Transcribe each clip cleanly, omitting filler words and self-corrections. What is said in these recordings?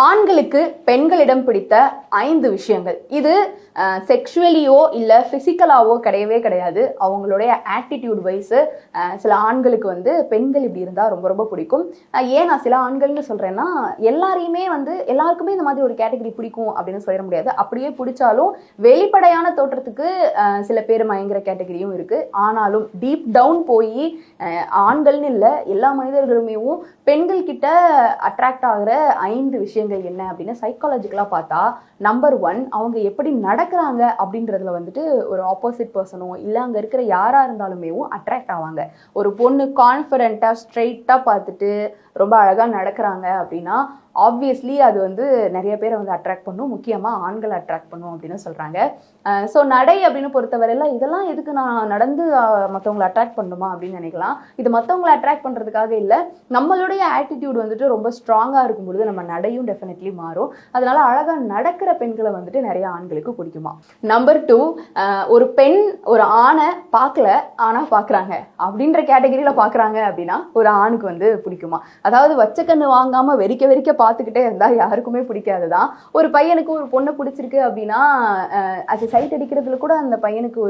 ஆண்களுக்கு பெண்களிடம் பிடித்த 5 விஷயங்கள். இது செக்ஷுவலியோ இல்ல பிசிக்கலாவோ கிடையவே கிடையாது. அவங்களுடைய ஆட்டிடியூட் வைஸ் சில ஆண்களுக்கு வந்து பெண்கள் இப்படி இருந்தா ரொம்ப ரொம்ப பிடிக்கும். ஏன் நான் சில ஆண்கள்னு சொல்றேன்னா, எல்லாருக்குமே இந்த மாதிரி ஒரு கேட்டகரி பிடிக்கும் அப்படின்னு சொல்ல முடியாது. அப்படியே பிடிச்சாலும் வெளிப்படையான தோற்றத்துக்கு சில பேர் மயங்கிற கேட்டகரியும் இருக்கு. ஆனாலும் டீப் டவுன் போய் ஆண்கள்னு இல்லை, எல்லா மனிதர்களுமேவும் பெண்கள் கிட்ட அட்ராக்ட் ஆகுற 5 விஷயங்கள் என்ன அப்படின்னு சைக்காலஜிக்கலா பார்த்தா, நம்பர் 1, அவங்க எப்படி நடக்கிறாங்க அப்படின்றதுல வந்துட்டு ஒரு ஆப்போசிட் பர்சனோ இல்ல அங்க இருக்கிற யாரா இருந்தாலுமே அட்ராக்ட் ஆவாங்க. ஒரு பொண்ணு கான்ஃபிடென்ட்டா ஸ்ட்ரெயிட்டா பார்த்துட்டு ரொம்ப அழகா நடக்கிறாங்க அப்படின்னா ஆப்வியஸ்லி அது வந்து நிறைய பேரை வந்து அட்ராக்ட் பண்ணும், முக்கியமா ஆண்களை அட்ராக்ட் பண்ணும் அப்படின்னு சொல்றாங்க. ஸோ நடை அப்படின்னு பொறுத்தவரையில இதெல்லாம் எதுக்கு நான் நடந்து மற்றவங்களை அட்ராக்ட் பண்ணணுமா அப்படின்னு நினைக்கலாம். இது மற்றவங்களை அட்ராக்ட் பண்றதுக்காக இல்லை, நம்மளுடைய ஆட்டிடியூட் வந்துட்டு ரொம்ப ஸ்ட்ராங்கா இருக்கும் பொழுது நம்ம நடையும் டெஃபினெட்லி மாறும். அதனால அழகா நடக்கிற பெண்களை வந்துட்டு நிறைய ஆண்களுக்கு பிடிக்குமா. நம்பர் 2, ஒரு பெண் ஒரு ஆணை பார்க்கல ஆனா பாக்குறாங்க அப்படின்ற கேட்டகரியில பாக்குறாங்க அப்படின்னா ஒரு ஆணுக்கு வந்து பிடிக்குமா. அதாவது வச்ச கண்ணு வாங்காம வெறிக்க வெறிக்க பார்த்துக்கிட்டே இருந்தா யாருக்குமே பிடிக்காதுதான். ஒரு பையனுக்கு ஒரு பொண்ணை பிடிச்சிருக்கு அப்படின்னா அது சைட் அடிக்கிறதுல கூட அந்த பையனுக்கு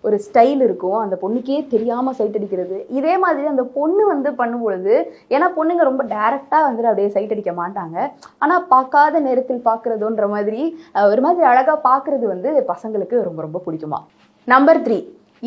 ஒரு ஸ்டைல் இருக்கும். அந்த பொண்ணுக்கே தெரியாம சைட் அடிக்கிறது. இதே மாதிரி அந்த பொண்ணு வந்து பண்ணும்பொழுது, ஏன்னா பொண்ணுங்க ரொம்ப டைரக்டா வந்துட்டு அப்படியே சைட் அடிக்க மாட்டாங்க. ஆனா பார்க்காத நேரத்தில் பார்க்கறதுன்ற மாதிரி ஒரு மாதிரி அழகா பார்க்கறது வந்து பசங்களுக்கு ரொம்ப ரொம்ப பிடிக்குமா. நம்பர் 3,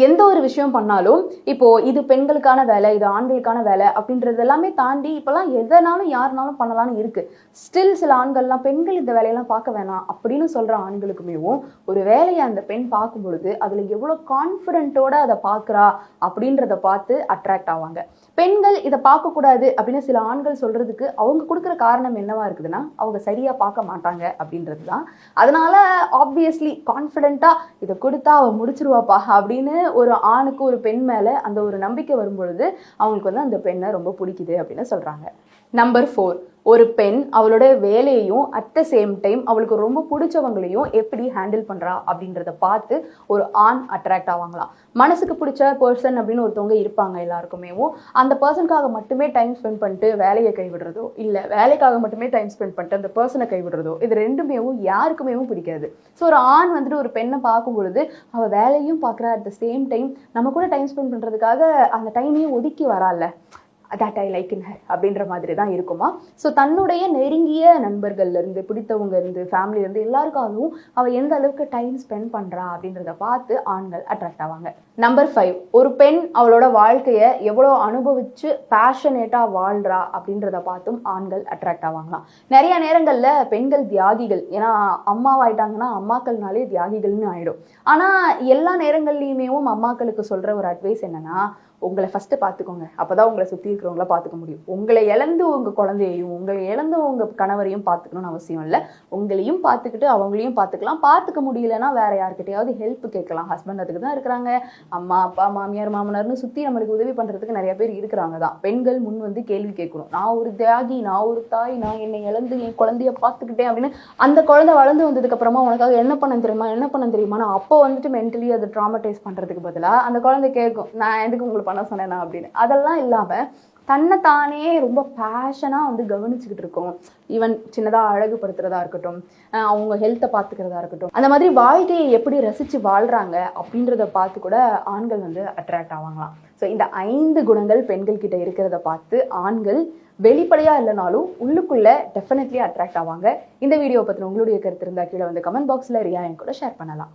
எந்த ஒரு விஷயம் பண்ணாலும் இப்போ இது பெண்களுக்கான வேலை, இது ஆண்களுக்கான வேலை அப்படின்றது எல்லாமே தாண்டி இப்பெல்லாம் எதனாலும் யாருனாலும் பண்ணலாம்னு இருக்கு. ஸ்டில் சில ஆண்கள்லாம் பெண்கள் இந்த வேலையெல்லாம் பார்க்க வேணாம் அப்படின்னு சொல்ற ஆண்களுக்குமேவும் ஒரு வேலையை அந்த பெண் பார்க்கும் பொழுது அதுல எவ்வளவு கான்ஃபிடென்ட்டோட அதை பார்க்கறா அப்படின்றத பார்த்து அட்ராக்ட் ஆவாங்க. பெண்கள் இதை பார்க்கக்கூடாது அப்படின்னு சில ஆண்கள் சொல்றதுக்கு அவங்க கொடுக்குற காரணம் என்னவா இருக்குதுன்னா, அவங்க சரியா பார்க்க மாட்டாங்க அப்படின்றது தான். அதனால ஆப்வியஸ்லி கான்ஃபிடென்ட்டா இதை கொடுத்தா அவ முடிச்சிருவாப்பா அப்படின்னு ஒரு ஆணுக்கு ஒரு பெண் மேல அந்த ஒரு நம்பிக்கை வரும் பொழுது அவங்களுக்கு வந்து அந்த பெண்ணை ரொம்ப பிடிக்குது அப்படின்னு சொல்றாங்க. நம்பர் 4, ஒரு பெண் அவளோட வேலையையும் அட் த சேம் டைம் அவளுக்கு ரொம்ப பிடிச்சவங்களையும் எப்படி ஹேண்டில் பண்றா அப்படின்றத பார்த்து ஒரு ஆண் அட்ராக்ட் ஆவாங்களாம். மனசுக்கு பிடிச்ச பர்சன் அப்படின்னு ஒருத்தவங்க இருப்பாங்க எல்லாருக்குமே. அந்த பர்சனுக்காக மட்டுமே டைம் ஸ்பெண்ட் பண்ணிட்டு வேலையை கைவிடுறதோ இல்ல வேலைக்காக மட்டுமே டைம் ஸ்பெண்ட் பண்ணிட்டு அந்த பர்சனை கைவிடுறதோ, இது ரெண்டுமே யாருக்குமே பிடிக்காது. ஸோ ஒரு ஆண் வந்துட்டு ஒரு பெண்ணை பார்க்கும் பொழுது அவ வேலையும் பார்க்குறா, அட் த சேம் டைம் நம்ம கூட டைம் ஸ்பெண்ட் பண்றதுக்காக அந்த டைமையும் ஒதுக்கி வரால, that I like in her அப்படின்ற மாதிரி தான் இருக்குமா. ஸோ தன்னுடைய நெருங்கிய நண்பர்கள்ல இருந்து, பிடித்தவங்க இருந்து, ஃபேமிலில இருந்து எல்லாருக்காகவும் அவ எந்த அளவுக்கு டைம் ஸ்பெண்ட் பண்றா அப்படின்றத பார்த்து ஆண்கள் அட்ராக்ட் ஆவாங்க. நம்பர் 5, ஒரு பெண் அவளோட வாழ்க்கைய எவ்வளவு அனுபவிச்சு பேஷனேட்டா வாழ்றா அப்படின்றத பார்த்தும் ஆண்கள் அட்ராக்ட் ஆவாங்களாம். நிறைய நேரங்கள்ல பெண்கள் தியாகிகள், ஏன்னா அம்மாவாயிட்டாங்கன்னா அம்மாக்கள்னாலே தியாகிகள்னு ஆயிடும். ஆனா எல்லா நேரங்கள்லயுமே அம்மாக்களுக்கு சொல்ற ஒரு அட்வைஸ் என்னன்னா, உங்களை ஃபர்ஸ்ட் பார்த்துக்கோங்க, அப்பதான் உங்களை சுற்றி இருக்கிறவங்கள பார்த்துக்க முடியும். உங்களை இழந்து உங்க குழந்தையையும் உங்களை இழந்து உங்க கணவரையும் பார்த்துக்கணும்னு அவசியம் இல்லை. உங்களையும் பார்த்துக்கிட்டு அவங்களையும் பார்த்துக்கலாம். பார்த்துக்க முடியலன்னா வேற யார்கிட்டயாவது ஹெல்ப் கேட்கலாம். ஹஸ்பண்ட் அதுக்கு தான் இருக்கிறாங்க. அம்மா அப்பா மாமியார் மாமனார்னு சுற்றி நம்மளுக்கு உதவி பண்றதுக்கு நிறைய பேர் இருக்கிறாங்க தான். பெண்கள் முன் வந்து கேள்வி கேட்கணும். நான் ஒரு தியாகி, நான் ஒரு தாய், நான் என்னை இழந்து என் குழந்தைய பார்த்துக்கிட்டேன் அப்படின்னு. அந்த குழந்தை வளர்ந்து வந்ததுக்கு அப்புறமா உனக்காக என்ன பண்ண தெரியுமா நான் அப்போ வந்துட்டு மென்டலி அதை ட்ராமடைஸ் பண்றதுக்கு பதிலாக அந்த குழந்தை கேட்கும், நான் எதுக்கு உங்களுக்கு பண்ண சொன்னேனா அப்படின்னு. அதெல்லாம் இல்லாம தன்னை தானே ரொம்ப பேஷனா வந்து கவனிச்சுக்கிட்டு இருக்கோம். ஈவன் சின்னதா அழகுபடுத்துறதா இருக்கட்டும், அவங்க ஹெல்த்தை பார்த்துக்கிறதா இருக்கட்டும், அந்த மாதிரி வாழ்க்கையை எப்படி ரசிச்சு வாழ்றாங்க அப்படின்றத பார்த்து கூட ஆண்கள் வந்து அட்ராக்ட் ஆவாங்களாம். ஸோ இந்த 5 குணங்கள் பெண்கள் கிட்ட இருக்கிறத பார்த்து ஆண்கள் வெளிப்படையா இல்லைனாலும் உள்ளுக்குள்ள டெஃபினெட்லி அட்ராக்ட் ஆவாங்க. இந்த வீடியோ பத்தின உங்களுடைய கருத்து இருந்தா கீழே வந்து கமெண்ட் பாக்ஸ்ல ரியா என் கூட ஷேர் பண்ணலாம்.